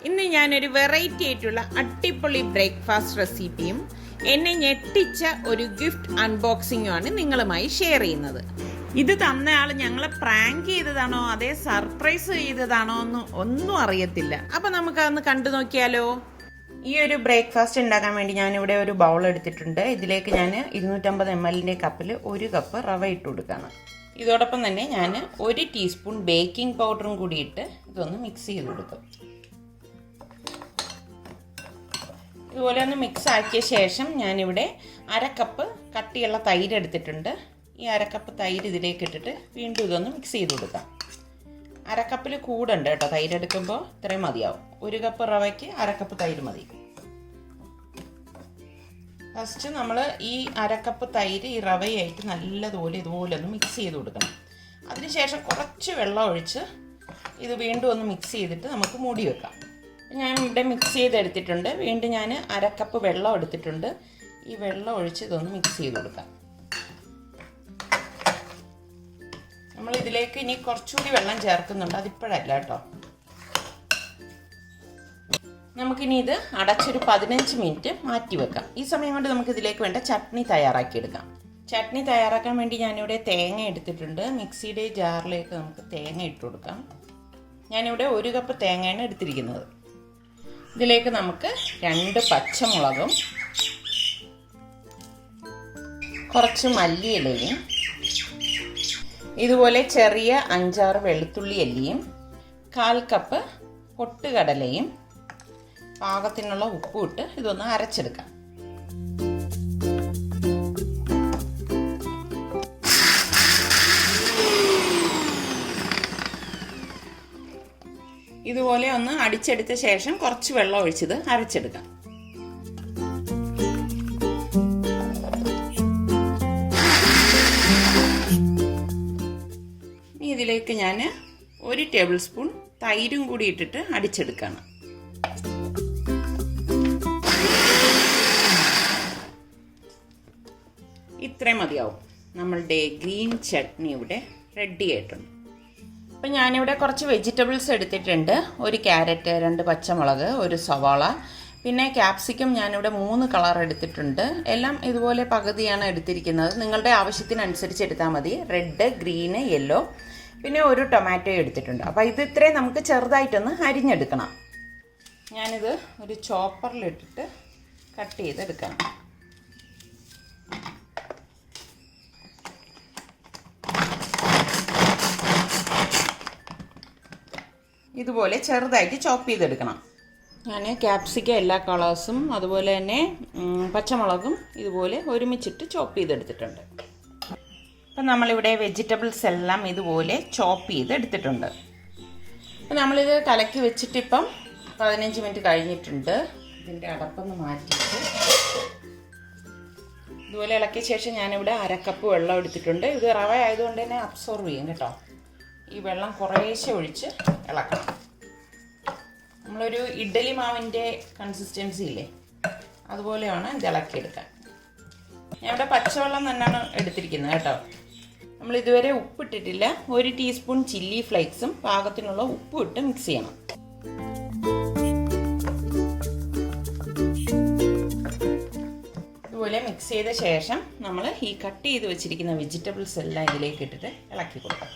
ഇന്ന് ഞാനൊരു വെറൈറ്റി ആയിട്ടുള്ള അടിപൊളി ബ്രേക്ക്ഫാസ്റ്റ് റെസിപ്പിയും എന്നെ ഞെട്ടിച്ച ഒരു ഗിഫ്റ്റ് അൺബോക്സിങ്ങുമാണ് നിങ്ങളുമായി ഷെയർ ചെയ്യുന്നത്. ഇത് തന്നയാൾ ഞങ്ങളെ പ്രാങ്ക് ചെയ്തതാണോ അതേ സർപ്രൈസ് ചെയ്തതാണോ എന്ന് ഒന്നും അറിയത്തില്ല. അപ്പം നമുക്കതൊന്ന് കണ്ടു നോക്കിയാലോ. ഈ ഒരു ബ്രേക്ക്ഫാസ്റ്റ് ഉണ്ടാക്കാൻ വേണ്ടി ഞാനിവിടെ ഒരു ബൗൾ എടുത്തിട്ടുണ്ട്. ഇതിലേക്ക് ഞാൻ 250 ml കപ്പിൽ 1 കപ്പ് റവ ഇട്ട് കൊടുക്കുകയാണ്. ഇതോടൊപ്പം തന്നെ ഞാൻ 1 ടീസ്പൂൺ ബേക്കിംഗ് പൗഡറും കൂടി ഇട്ട് ഇതൊന്ന് മിക്സ് ചെയ്ത് കൊടുക്കും. ഇതുപോലെ ഒന്ന് മിക്സ് ആക്കിയ ശേഷം ഞാനിവിടെ 1/2 കപ്പ് കട്ടിയുള്ള തൈര് എടുത്തിട്ടുണ്ട്. ഈ 1/2 കപ്പ് തൈര് ഇതിലേക്ക് ഇട്ടിട്ട് വീണ്ടും ഇതൊന്ന് മിക്സ് ചെയ്ത് കൊടുക്കാം. 1/2 കപ്പിൽ കൂടുണ്ട് കേട്ടോ, തൈര് എടുക്കുമ്പോൾ ഇത്രയും മതിയാവും. 1 കപ്പ് റവയ്ക്ക് 1/2 കപ്പ് തൈര് മതി. ഫസ്റ്റ് നമ്മൾ ഈ 1/2 കപ്പ് തൈര് ഈ റവയായിട്ട് നല്ലതുപോലെ ഇതുപോലെ ഒന്ന് മിക്സ് ചെയ്ത് കൊടുക്കണം. അതിനുശേഷം കുറച്ച് വെള്ളം ഒഴിച്ച് ഇത് വീണ്ടും ഒന്ന് മിക്സ് ചെയ്തിട്ട് നമുക്ക് മൂടി വെക്കാം. ഞാൻ ഇവിടെ മിക്സ് ചെയ്തെടുത്തിട്ടുണ്ട്. വീണ്ടും ഞാൻ 1/2 കപ്പ് വെള്ളം എടുത്തിട്ടുണ്ട്. ഈ വെള്ളം ഒഴിച്ച് ഇതൊന്ന് മിക്സ് ചെയ്ത് കൊടുക്കാം. നമ്മൾ ഇതിലേക്ക് ഇനി കുറച്ചുകൂടി വെള്ളം ചേർക്കുന്നുണ്ട്, അതിപ്പോഴല്ല കേട്ടോ. നമുക്കിനി ഇത് അടച്ചൊരു 15 മിനിറ്റ് മാറ്റി വെക്കാം. ഈ സമയം കൊണ്ട് നമുക്ക് ഇതിലേക്ക് വേണ്ട ചട്നി തയ്യാറാക്കിയെടുക്കാം. ചട്നി തയ്യാറാക്കാൻ വേണ്ടി ഞാനിവിടെ തേങ്ങ എടുത്തിട്ടുണ്ട്. മിക്സിയുടെ ജാറിലേക്ക് നമുക്ക് തേങ്ങ ഇട്ട് കൊടുക്കാം. ഞാനിവിടെ 1 കപ്പ് തേങ്ങയാണ് എടുത്തിരിക്കുന്നത്. ഇതിലേക്ക് നമുക്ക് 2 പച്ചമുളകും കുറച്ച് മല്ലിയിലയും ഇതുപോലെ ചെറിയ 5-6 വെളുത്തുള്ളി അല്ലിയും 1/4 കപ്പ് പൊട്ടുകടലയും പാകത്തിനുള്ള ഉപ്പും ഇട്ട് ഇതൊന്ന് അരച്ചെടുക്കാം. ഇതുപോലെ ഒന്ന് അടിച്ചെടുത്ത ശേഷം കുറച്ച് വെള്ളം ഒഴിച്ചത് അരച്ചെടുക്കാം. ഇതിലേക്ക് ഞാൻ 1 ടേബിൾ സ്പൂൺ തൈരും കൂടി ഇട്ടിട്ട് അടിച്ചെടുക്കുകയാണ്. ഇത്രയും മതിയാവും. നമ്മളുടെ ഗ്രീൻ ചട്നി ഇവിടെ റെഡി ആയിട്ടുണ്ട്. അപ്പം ഞാനിവിടെ കുറച്ച് വെജിറ്റബിൾസ് എടുത്തിട്ടുണ്ട്. 1 ക്യാരറ്റ്, 2 പച്ചമുളക്, 1 സവാള, പിന്നെ ക്യാപ്സിക്കം ഞാനിവിടെ 3 കളർ എടുത്തിട്ടുണ്ട്. എല്ലാം ഇതുപോലെ പകുതിയാണ് എടുത്തിരിക്കുന്നത്. നിങ്ങളുടെ ആവശ്യത്തിനനുസരിച്ച് എടുത്താൽ മതി. റെഡ്, ഗ്രീന്, യെല്ലോ, പിന്നെ 1 ടൊമാറ്റോ എടുത്തിട്ടുണ്ട്. അപ്പോൾ ഇത് ഇത്രയും നമുക്ക് ചെറുതായിട്ടൊന്ന് അരിഞ്ഞെടുക്കണം. ഞാനിത് ഒരു ചോപ്പറിലിട്ടിട്ട് കട്ട് ചെയ്തെടുക്കണം. ഇതുപോലെ ചെറുതായിട്ട് ചോപ്പ് ചെയ്തെടുക്കണം. ഞാൻ ക്യാപ്സിക്കം എല്ലാ കളേഴ്സും അതുപോലെ തന്നെ പച്ചമുളകും ഇതുപോലെ ഒരുമിച്ചിട്ട് ചോപ്പ് ചെയ്തെടുത്തിട്ടുണ്ട്. അപ്പം നമ്മളിവിടെ വെജിറ്റബിൾസ് എല്ലാം ഇതുപോലെ ചോപ്പ് ചെയ്തെടുത്തിട്ടുണ്ട്. അപ്പം നമ്മളിത് കലക്കി വെച്ചിട്ട് ഇപ്പം 15 മിനിറ്റ് കഴിഞ്ഞിട്ടുണ്ട്. ഇതിൻ്റെ അടപ്പൊന്ന് മാറ്റിയിട്ട് ഇതുപോലെ ഇളക്കിയ ശേഷം ഞാനിവിടെ 1/2 കപ്പ് വെള്ളം എടുത്തിട്ടുണ്ട്. ഇത് റവ ആയതുകൊണ്ട് തന്നെ അബ്സോർവ് ചെയ്യും കേട്ടോ. ഈ വെള്ളം കുറേശ്ശെ ഒഴിച്ച് ഇളക്കണം. നമ്മളൊരു ഇഡ്ഡലി മാവിൻ്റെ കൺസിസ്റ്റൻസി ഇല്ലേ, അതുപോലെയാണ് ഇത് ഇളക്കിയെടുക്കാൻ. ഞാൻ ഇവിടെ പച്ചവെള്ളം തന്നെയാണ് എടുത്തിരിക്കുന്നത് കേട്ടോ. നമ്മൾ ഇതുവരെ ഉപ്പിട്ടിട്ടില്ല. 1 ടീസ്പൂൺ ചില്ലി ഫ്ലേക്സും പാകത്തിനുള്ള ഉപ്പും ഇട്ട് മിക്സ് ചെയ്യണം. ഇതുപോലെ മിക്സ് ചെയ്ത ശേഷം നമ്മൾ ഈ കട്ട് ചെയ്ത് വെച്ചിരിക്കുന്ന വെജിറ്റബിൾസ് എല്ലാം ഇതിലേക്ക് ഇട്ടിട്ട് ഇളക്കി കൊടുക്കാം.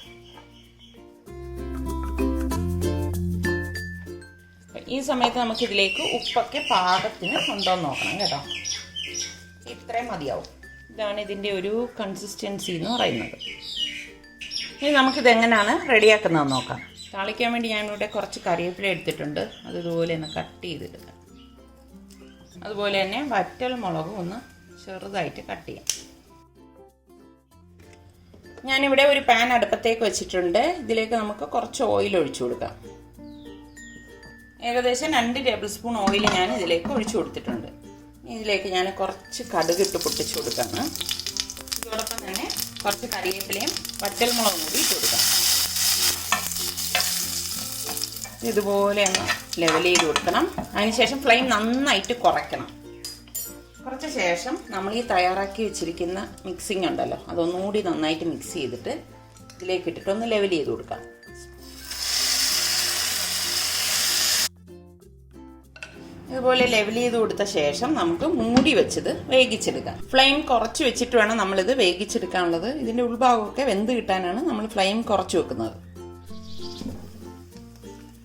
ഈ സമയത്ത് നമുക്കിതിലേക്ക് ഉപ്പൊക്കെ പാകത്തിന് ഉണ്ടോ എന്ന് നോക്കണം കേട്ടോ. ഇത്രയും മതിയാവും. ഇതാണ് ഇതിൻ്റെ ഒരു കൺസിസ്റ്റൻസി എന്ന് പറയുന്നത്. ഇനി നമുക്കിതെങ്ങനെയാണ് റെഡിയാക്കുന്നതെന്ന് നോക്കാം. താളിക്കാൻ വേണ്ടി ഞാനിവിടെ കുറച്ച് കറിവേപ്പില എടുത്തിട്ടുണ്ട്. അത് ഇതുപോലെ ഒന്ന് കട്ട് ചെയ്തെടുക്കാം. അതുപോലെ തന്നെ വറ്റൽ മുളകും ഒന്ന് ചെറുതായിട്ട് കട്ട് ചെയ്യാം. ഞാനിവിടെ ഒരു പാൻ അടുപ്പത്തേക്ക് വെച്ചിട്ടുണ്ട്. ഇതിലേക്ക് നമുക്ക് കുറച്ച് ഓയിൽ ഒഴിച്ചു കൊടുക്കാം. ഏകദേശം 2 ടേബിൾ സ്പൂൺ ഓയിൽ ഞാൻ ഇതിലേക്ക് ഒഴിച്ചു കൊടുത്തിട്ടുണ്ട്. ഇതിലേക്ക് ഞാൻ കുറച്ച് കടുകിട്ട് പൊട്ടിച്ചു കൊടുക്കാണ്. ഇതോടൊപ്പം തന്നെ കുറച്ച് കറിവേപ്പിലയും വറ്റൽമുളകും കൂടി ഇട്ട് കൊടുക്കാം. ഇതുപോലെ ഒന്ന് ലെവൽ ചെയ്ത് കൊടുക്കണം. അതിനുശേഷം ഫ്ലെയിം നന്നായിട്ട് കുറയ്ക്കണം. കുറച്ച് ശേഷം നമ്മൾ ഈ തയ്യാറാക്കി വെച്ചിരിക്കുന്ന മിക്സിംഗ് ഉണ്ടല്ലോ, അതൊന്നുകൂടി നന്നായിട്ട് മിക്സ് ചെയ്തിട്ട് ഇതിലേക്ക് ഇട്ടിട്ട് ഒന്ന് ലെവൽ ചെയ്ത് കൊടുക്കാം. ഇതുപോലെ ലെവൽ ചെയ്ത് കൊടുത്ത ശേഷം നമുക്ക് മൂടി വെച്ചത് വേവിച്ചെടുക്കാം. ഫ്ലെയിം കുറച്ച് വെച്ചിട്ട് വേണം നമ്മളിത് വേവിച്ചെടുക്കാനുള്ളത്. ഇതിൻ്റെ ഉൾഭാഗമൊക്കെ വെന്ത് കിട്ടാനാണ് നമ്മൾ ഫ്ലെയിം കുറച്ച് വെക്കുന്നത്.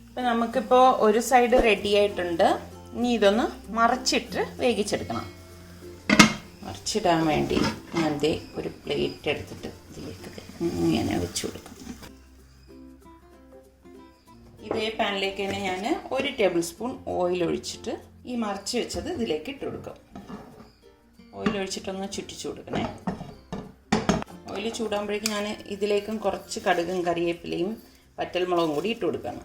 അപ്പം നമുക്കിപ്പോൾ ഒരു സൈഡ് റെഡി ആയിട്ടുണ്ട്. ഇനി ഇതൊന്ന് മറിച്ചിട്ട് വേവിച്ചെടുക്കണം. മറിച്ചിടാൻ വേണ്ടി ഞാൻ ഒരു പ്ലേറ്റ് എടുത്തിട്ട് ഇതിലേക്ക് ഇങ്ങനെ വെച്ച് കൊടുക്കും. ഇതേ പാനിലേക്ക് തന്നെ ഞാൻ 1 ടേബിൾ സ്പൂൺ ഓയിൽ ഒഴിച്ചിട്ട് ഈ മറിച്ച് വെച്ചത് ഇതിലേക്ക് ഇട്ട് കൊടുക്കും. ഓയിൽ ഒഴിച്ചിട്ടൊന്ന് ചുറ്റിച്ചു കൊടുക്കണേ. ഓയിൽ ചൂടാകുമ്പോഴേക്കും ഞാൻ ഇതിലേക്കും കുറച്ച് കടുകും കറിവേപ്പിലയും വറ്റൽമുളകും കൂടി ഇട്ട് കൊടുക്കണം.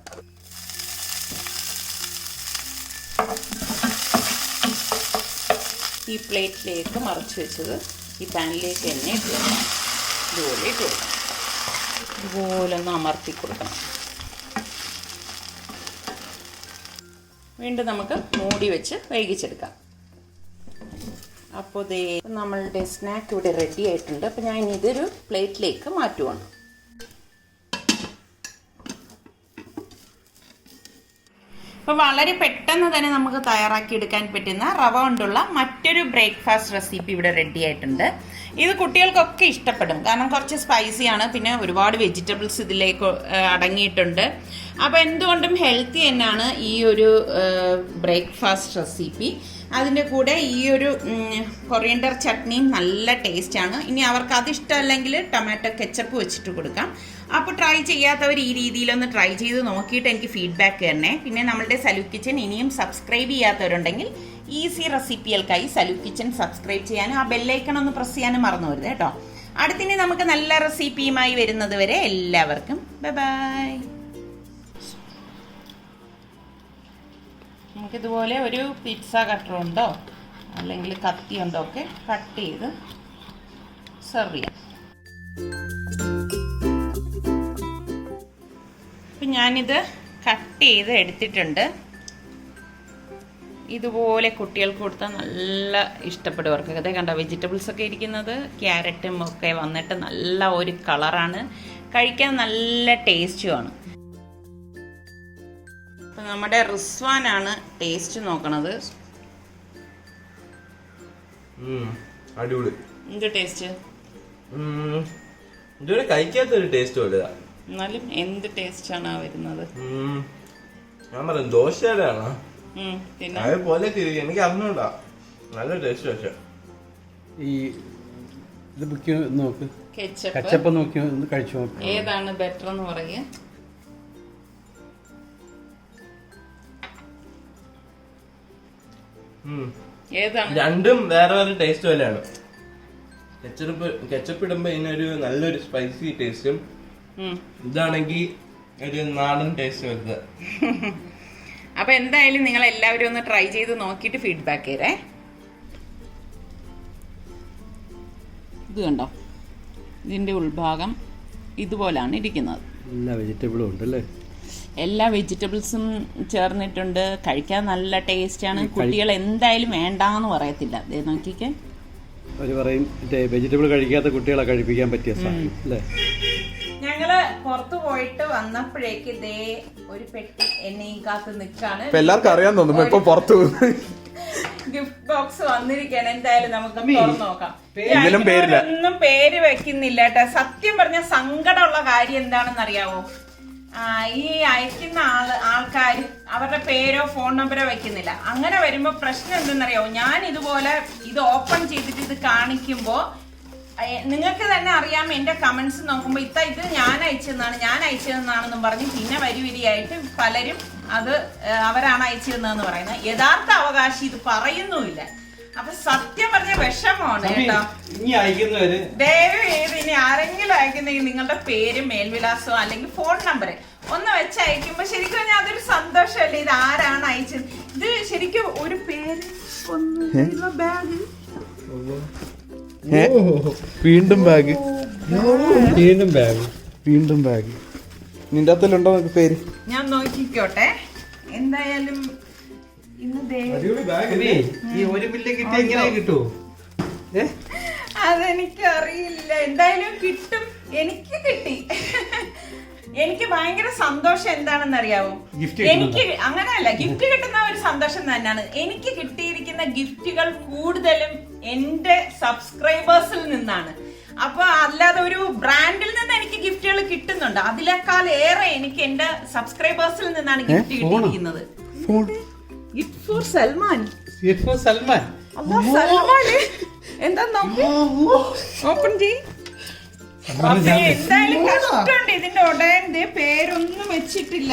ഈ പ്ലേറ്റിലേക്ക് മറിച്ച് വെച്ചത് ഈ പാനിലേക്ക് തന്നെ ഇട്ട് കൊടുക്കണം. ഇതുപോലെ ഇട്ട് കൊടുക്കണം. ഇതുപോലെ ഒന്ന് അമർത്തി കൊടുക്കണം. വീണ്ടും നമുക്ക് മൂടി വെച്ച് വേവിച്ചെടുക്കാം. അപ്പോൾ നമ്മളുടെ സ്നാക്ക് ഇവിടെ റെഡി ആയിട്ടുണ്ട്. അപ്പോൾ ഞാൻ ഇനി ഇതൊരു പ്ലേറ്റിലേക്ക് മാറ്റുവാണ്. അപ്പോൾ വളരെ പെട്ടെന്ന് തന്നെ നമുക്ക് തയ്യാറാക്കി എടുക്കാൻ പറ്റുന്ന റവ കൊണ്ടുള്ള മറ്റൊരു ബ്രേക്ക്ഫാസ്റ്റ് റെസിപ്പി ഇവിടെ റെഡി ആയിട്ടുണ്ട്. ഇത് കുട്ടികൾക്കൊക്കെ ഇഷ്ടപ്പെടും. കാരണം കുറച്ച് സ്പൈസിയാണ്, പിന്നെ ഒരുപാട് വെജിറ്റബിൾസ് ഇതിലേക്ക് അടങ്ങിയിട്ടുണ്ട്. അപ്പോൾ എന്തുകൊണ്ടും ഹെൽത്തി തന്നെയാണ് ഈ ഒരു ബ്രേക്ക്ഫാസ്റ്റ് റെസിപ്പി. അതിൻ്റെ കൂടെ ഈ ഒരു കൊറിയൻഡർ ചട്നിയും നല്ല ടേസ്റ്റാണ്. ഇനി അവർക്ക് അത് ഇഷ്ടമല്ലെങ്കിൽ ടൊമാറ്റോ കെച്ചപ്പ് വെച്ചിട്ട് കൊടുക്കാം. അപ്പോൾ ട്രൈ ചെയ്യാത്തവർ ഈ രീതിയിലൊന്ന് ട്രൈ ചെയ്ത് നോക്കിയിട്ട് എനിക്ക് ഫീഡ്ബാക്ക് തരണേ. പിന്നെ നമ്മളുടെ സലു കിച്ചൻ ഇനിയും സബ്സ്ക്രൈബ് ചെയ്യാത്തവരുണ്ടെങ്കിൽ ഈസി റെസിപ്പികൾക്കായി സലു കിച്ചൻ സബ്സ്ക്രൈബ് ചെയ്യാനും ആ ബെല്ലൈക്കൺ ഒന്ന് പ്രസ് ചെയ്യാനും മറന്നു വരുത് കേട്ടോ. അടുത്തിനി നമുക്ക് നല്ല റെസിപ്പിയുമായി വരുന്നത് വരെ എല്ലാവർക്കും ബൈ ബൈ. നമുക്കിതുപോലെ ഒരു പിസ്സ കട്ടറുണ്ടോ അല്ലെങ്കിൽ കത്തിയുണ്ടോ ഒക്കെ കട്ട് ചെയ്ത് സെർവ് ചെയ്യാം. അപ്പം ഞാനിത് കട്ട് ചെയ്ത് എടുത്തിട്ടുണ്ട്. ഇതുപോലെ കുട്ടികൾക്ക് കൊടുത്താൽ നല്ല ഇഷ്ടപ്പെടുവർക്ക്. അതേ കണ്ട വെജിറ്റബിൾസ് ഒക്കെ ഇരിക്കുന്നത്, ക്യാരറ്റും ഒക്കെ വന്നിട്ട് നല്ല ഒരു കളറാണ്, കഴിക്കാൻ നല്ല ടേസ്റ്റുമാണ്. അപ്പം നമ്മുടെ റിസ്വാനാണ് ടേസ്റ്റ് നോക്കണത്. അടിപൊളി. എന്ത് ടേസ്റ്റ്? ഇതുവരെ കഴിക്കാത്തൊരു ടേസ്റ്റ് പോലെയാ. എന്നാലും എന്ത് ടേസ്റ്റ് ആണ് വരുന്നത്? ഞാൻ പറയാം ദോശയുടെ ആണോ പിന്നെ അതേപോലെ എനിക്ക് അറിഞ്ഞൂടാ. നല്ല ടേസ്റ്റ്. പക്ഷെ ഈ ഇത് നോക്ക്, കെച്ചപ്പ് നോക്കി ഒന്ന് കഴിച്ചു നോക്ക്. ഏതാണ് ബെറ്റർ എന്ന് പറയുക? ഏതാണ്? രണ്ടും വേറെ വേറെ ടേസ്റ്റ് പോലെയാണ്. കെച്ചപ്പ് ഇടുമ്പോ ഇതിനൊരു നല്ലൊരു സ്പൈസി ടേസ്റ്റും, ഇതാണെങ്കിൽ ഒരു നാടൻ ടേസ്റ്റ് വരുന്നത്. അപ്പൊ എന്തായാലും നിങ്ങൾ എല്ലാവരും ഒന്ന് ട്രൈ ചെയ്ത് നോക്കിയിട്ട് ഫീഡ്ബാക്ക് തരേ. ഇത് കണ്ടോ, ഇതിന്റെ ഉൾഭാഗം ഇതുപോലാണ് ഇരിക്കുന്നത്. എല്ലാ വെജിറ്റബിളും ഉണ്ടല്ലേ, എല്ലാ വെജിറ്റബിൾസും ചേർന്നിട്ടുണ്ട്. കഴിക്കാൻ നല്ല ടേസ്റ്റാണ്. കുട്ടികൾ എന്തായാലും വേണ്ടാന്ന് പറയത്തില്ല. അതേ നോക്കിക്കേ, അവർ പറയും വെജിറ്റബിൾ കഴിക്കാത്ത കുട്ടികളെ കഴിപ്പിക്കാൻ പറ്റിയ സാധനം അല്ലേ. ഞങ്ങള് പുറത്തു പോയിട്ട് വന്നപ്പോഴേക്ക് ഇതേ ഒരു പെട്ടി എന്നെയും കാത്ത് നിൽക്കാണ്. എല്ലാവർക്കും അറിയാൻ തോന്നുന്നു ഇപ്പൊ പുറത്തു ഗിഫ്റ്റ് ബോക്സ് വന്നിരിക്കുകയാണ്. എന്തായാലും നമുക്ക് തുറന്നു നോക്കാം. ഒന്നും പേര് വെക്കുന്നില്ല കേട്ടോ. സത്യം പറഞ്ഞ സങ്കടമുള്ള കാര്യം എന്താണെന്ന് അറിയാവോ? ഈ അയക്കുന്ന ആൾക്കാർ അവരുടെ പേരോ ഫോൺ നമ്പറോ വെക്കുന്നില്ല. അങ്ങനെ വരുമ്പോ പ്രശ്നം എന്തെന്നറിയാവോ? ഞാൻ ഇതുപോലെ ഇത് ഓപ്പൺ ചെയ്തിട്ട് ഇത് കാണിക്കുമ്പോ നിങ്ങൾക്ക് തന്നെ അറിയാം, എന്റെ കമന്റ്സ് നോക്കുമ്പോ ഇത് ഞാൻ അയച്ചതെന്നാണെന്നും പറഞ്ഞ് പിന്നെ വരിയായിട്ട് പലരും അത് അവരാണ് അയച്ചതെന്ന് പറയുന്നത്. യഥാർത്ഥ അവകാശി ഇത് പറയുന്നുമില്ല. അപ്പൊ സത്യം പറഞ്ഞ വിഷമമാണ് കേട്ടോ. ദയവ് ചെയ്ത് ഇനി ആരെങ്കിലും അയക്കുന്നെങ്കിൽ നിങ്ങളുടെ പേര്, മേൽവിലാസമോ അല്ലെങ്കിൽ ഫോൺ നമ്പർ ഒന്ന് വെച്ച് അയക്കുമ്പോ ശരിക്കും പറഞ്ഞാൽ അതൊരു സന്തോഷമല്ലേ. ഇത് ആരാണ് അയച്ചത്? ഇത് ശരിക്കും ഒരു പേര്, ബാഗ്, വീണ്ടും ബാഗ്, വീണ്ടും ബാഗ്. നിന്റെ അകത്തിലുണ്ടോ പേര്? ഞാൻ നോക്കിക്കോട്ടെ. എന്തായാലും അതെനിക്കറിയില്ല. എന്തായാലും കിട്ടും. എനിക്ക് കിട്ടി. എനിക്ക് ഭയങ്കര സന്തോഷം എന്താണെന്ന് അറിയാവോ? എനിക്ക് അങ്ങനെയല്ല, ഗിഫ്റ്റ് കിട്ടുന്ന ഒരു സന്തോഷം തന്നെയാണ്. എനിക്ക് കിട്ടിയിരിക്കുന്ന ഗിഫ്റ്റുകൾ കൂടുതലും എന്റെ സബ്സ്ക്രൈബേഴ്സിൽ നിന്നാണ്. അപ്പൊ അല്ലാതെ ഒരു ബ്രാൻഡിൽ നിന്ന് എനിക്ക് ഗിഫ്റ്റുകൾ കിട്ടുന്നുണ്ട്. അതിനേക്കാൾ ഏറെ എനിക്ക് എന്റെ സബ്സ്ക്രൈബേഴ്സിൽ നിന്നാണ് ഗിഫ്റ്റ് കിട്ടിയിരിക്കുന്നത്. Gift for Salman. അല്ലാ, സൽമാൻ എന്താ നോക്ക്, ഓപ്പൺ ചെയ്യ്. എന്തായാലും കഷ്ടമുണ്ട്. ഇതിന്റെ ഉടനെ പേരൊന്നും വെച്ചിട്ടില്ല.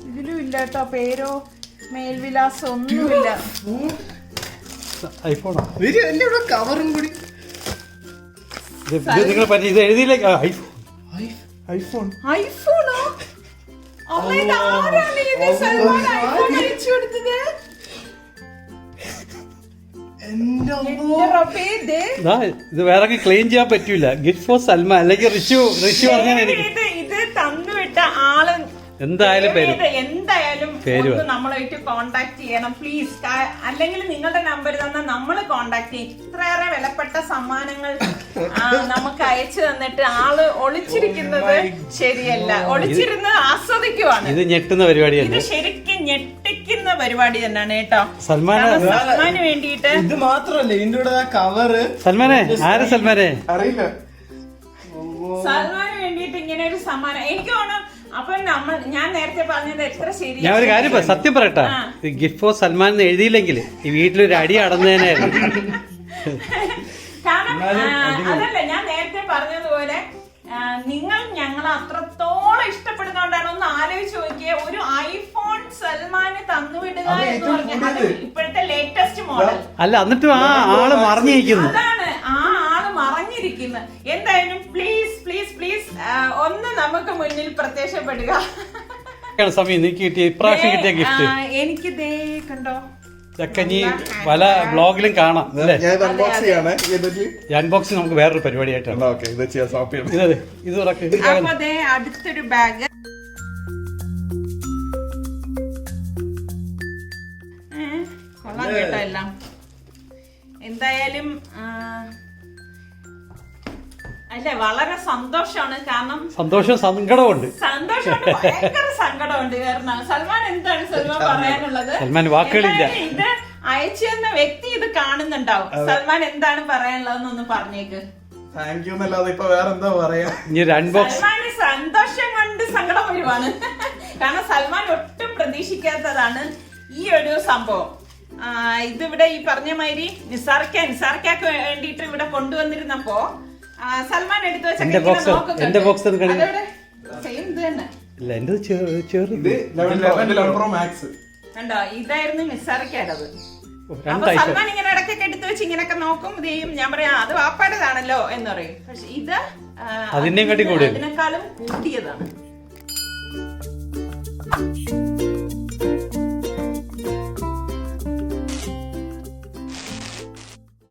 ഇതിലും ഇല്ല കേട്ടോ പേരോ മേൽവിലാസം ഒന്നുമില്ല. കവറും കൂടി ഐഫോണോ? അമ്മ, ഇത് ആരാണ് ഇത് സൽമാൻ ഐഫോൺ അയച്ചു കൊടുത്തത്? ഇത് വേറെ ക്ലെയിം ചെയ്യാൻ പറ്റൂല. ഗിഫ്റ്റ് ഫോർ സൽമാൻ അല്ലെങ്കിൽ റിഷു പറഞ്ഞാൽ ഇത് തന്നുവിട്ട ആള് എന്തായാലും എന്തായാലും നമ്മളായിട്ട് കോണ്ടാക്ട് ചെയ്യണം പ്ലീസ്. അല്ലെങ്കിൽ നിങ്ങളുടെ നമ്പർ തന്നാൽ നമ്മൾ കോണ്ടാക്ട് ചെയ്യും. ഇത്രയേറെ വിലപ്പെട്ട സമ്മാനങ്ങൾ നമുക്ക് അയച്ചു തന്നിട്ട് ആള് ഒളിച്ചിരിക്കുന്നത് ശരിയല്ല. ഒളിച്ചിരുന്ന് ആസ്വദിക്കുവാണ്. ഇത് ഞെട്ടുന്ന പരിപാടിയാണ്. ഇത് ശരിക്കും ഞെട്ടിക്കുന്ന പരിപാടി തന്നെയാണ് കേട്ടോ. സൽമാന് വേണ്ടിയിട്ട്. ഇത് മാത്രല്ല ഇതിന്റെ കൂടെ കവറ്. സൽമാനെ ആരാ? സൽമാനെ അറിയില്ല. സൽമാന് വേണ്ടിയിട്ട് ഇങ്ങനെ ഒരു സമ്മാനം എനിക്ക് തോന്നുന്നു. അപ്പൊ ഞാൻ നേരത്തെ പറഞ്ഞത് എത്ര ശരി. ഞാൻ ഒരു കാര്യം സത്യം പറയട്ടെ, ഗിഫ്റ്റ് ഫോർ സൽമാൻ എന്ന് എഴുതിയില്ലെങ്കിൽ ഈ വീട്ടിലൊരു അടി അടന്നേനായിരുന്നു. കാരണം അതല്ല, ഞാൻ നേരത്തെ പറഞ്ഞതുപോലെ നിങ്ങൾ ഞങ്ങളെ അത്രത്തോളം ഇഷ്ടപ്പെടുന്നോണ്ടാണ്. ഒന്ന് ആലോചിച്ച് നോക്കിയേ, ഒരു ഐഫോൺ സൽമാന് തന്നുവിടുക എന്ന് പറഞ്ഞാൽ ഇപ്പോഴത്തെ ലേറ്റസ്റ്റ് മോഡൽ അല്ല. എന്നിട്ടും ആ ആള് മറിഞ്ഞിരിക്കുന്നു. അതാണ് ആ ആള് മറിഞ്ഞിരിക്കുന്നത്. എന്തായാലും പ്ലീസ് പ്ലീസ് പ്ലീസ് ഒന്ന് നമുക്ക് മുന്നിൽ പ്രത്യക്ഷപ്പെടുക. സമയം ഇപ്രാവശ്യം കിട്ടിയ ഗിഫ്റ്റ് എനിക്ക് ദേ കണ്ടോ, ചക്കഞ്ഞി പല ബ്ലോഗിലും കാണാം അല്ലേ? അൺബോക്സിംഗ് നമുക്ക് വേറൊരു പരിപാടിയായിട്ടാണ്. അപ്പൊ ദേ അടുത്തൊരു ബാഗ്. കൊള്ളാം കേട്ടോ എല്ലാം. എന്തായാലും അല്ലെ, വളരെ സന്തോഷമാണ്. കാരണം സന്തോഷം സങ്കടമുണ്ട്. ഭയങ്കര സങ്കടമുണ്ട്. കാരണം സൽമാൻ എന്താണ് സൽമാൻ പറയാനുള്ളത്? സൽമാൻ വാക്കുകളില്ല. ഇത് അയച്ചു തന്ന വ്യക്തി ഇത് കാണുന്നുണ്ടാവും. സൽമാൻ എന്താണ് പറയാനുള്ളതെന്നൊന്ന് പറഞ്ഞേക്ക്. താങ്ക് യു എന്നല്ലാതെ ഇപ്പൊ വേറെന്താ പറയാ. സൽമാന് സന്തോഷം കൊണ്ട് സങ്കടം വരുവാണ്. കാരണം സൽമാൻ ഒട്ടും പ്രതീക്ഷിക്കാത്തതാണ് ഈ ഒരു സംഭവം. ഇതിവിടെ ഈ പറഞ്ഞ മാതിരി നിസാർക്കാക്ക് വേണ്ടിട്ട് ഇവിടെ കൊണ്ടുവന്നിരുന്നപ്പോ സൽമാൻ എടുത്തു വെച്ച കണ്ടോ, ഇതായിരുന്നു നിസാർക്കാടത്. അപ്പൊ സൽമാൻ ഇങ്ങനെ ഇടയ്ക്കൊക്കെ എടുത്തു വെച്ച് ഇങ്ങനെയൊക്കെ നോക്കും. ഇത് ചെയ്യും. ഞാൻ പറയാം അത് വാപ്പാടേതാണല്ലോ എന്ന് പറയും. പക്ഷെ ഇത് അതിനേക്കാളും കൂടിയതാണ്.